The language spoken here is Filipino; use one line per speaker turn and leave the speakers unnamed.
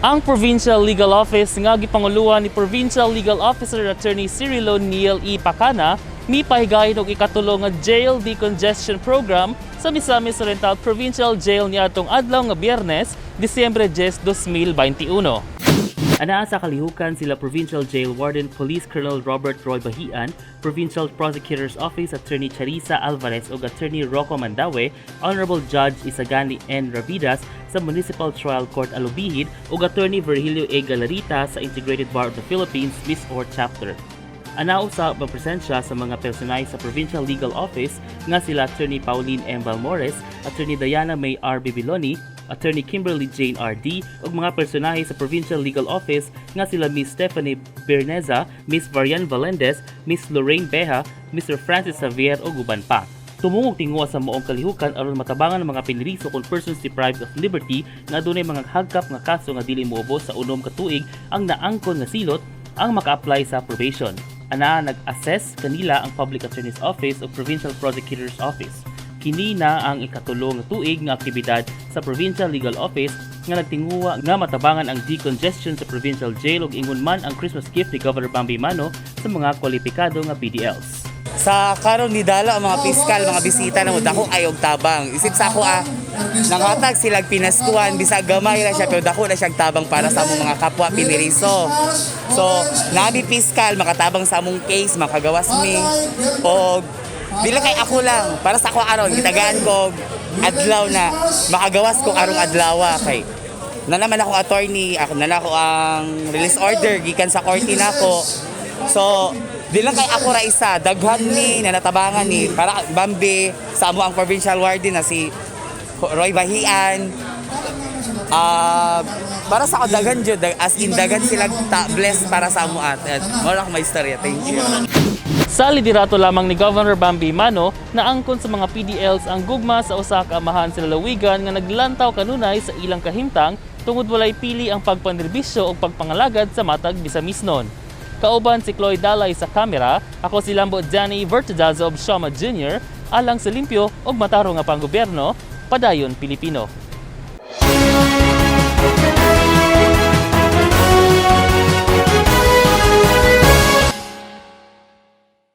Ang Provincial Legal Office nga gipanguluan ni Provincial Legal Officer Attorney Cirilo Neil E. Pacana mipahigayon og ikatulo nga jail decongestion program sa Misamis Oriental Provincial Jail niadtong adlaw nga Biyernes, Disyembre 10, 2021. Anaa sa kalihukan sila Provincial Jail Warden Police Colonel Robert Roy Bahian, Provincial Prosecutor's Office Attorney Charissa Alvarez ug Attorney Rocco Mandawe, Honorable Judge Isagani N. Ravidas sa Municipal Trial Court Alubihid ug Attorney Virgilio A. Galarita sa Integrated Bar of the Philippines Miss-Or Chapter. Anao sa presensya sa mga personay sa Provincial Legal Office nga sila Attorney Pauline M. Balmores, Attorney Diana May R. Bibiloni, Attorney Kimberly Jane R.D. ug mga personahe sa Provincial Legal Office nga sila Miss Stephanie Berneza, Miss Varian Valendez, Miss Lorraine Beha, Mr. Francis Xavier ug uban pa. Tumungog tingwa sa moong kalihukan aron matabangan ang mga piniriso kung persons deprived of liberty nga adunay mga hagkap nga kaso nga dili moubos sa unom ka tuig ang naangkon nga silot ang maka-apply sa probation. Ana nag-assess kanila ang Public Attorney's Office o Provincial Prosecutor's Office. Kini na ang ikatulong nga tuig nga aktibidad sa Provincial Legal Office nga nagtinguha nga matabangan ang decongestion sa Provincial Jail ug ingon man ang Christmas gift ni Governor Bambi Mano sa mga kwalipikado nga PDLs.
Sa karon ni dala ang mga piskal, mga bisita na mo dako ay og tabang. Isip sa ako nanghatag silang pinaskuhan bisag gamay ra siya pero dako na siyang tabang para sa among mga kapwa piniriso. So, nabi piskal makatabang sa among case, makagawas mi og dili kay ako lang para sa ako aron gitagaan ko adlaw na makagawas ko arong adlaw kay na naman ako attorney, ako na ako ang release order gikan sa korte nako. So, di lang kay ako ra isa, daghan ni na natabangan ni para Bambi sa amo ang provincial warden na si Roy Bahian. Para sa ako daghan jud as in daghan sila bless para sa amo at wala ko may istorya. Thank you.
Sa liderato lamang ni Governor Bambi Mano, naangkon sa mga PDLs ang gugma sa usa ka amahan sa lalawigan nga naglantaw kanunay sa ilang kahimtang tungod walay pili ang pagpanderbisyo o pagpangalagad sa matag bisamisnon. Kauban si Chloe Dalay sa kamera, ako si Lambo Danny Vertidazo of Shama Jr., alang sa limpyo o mataro nga panggobyerno, padayon Pilipino.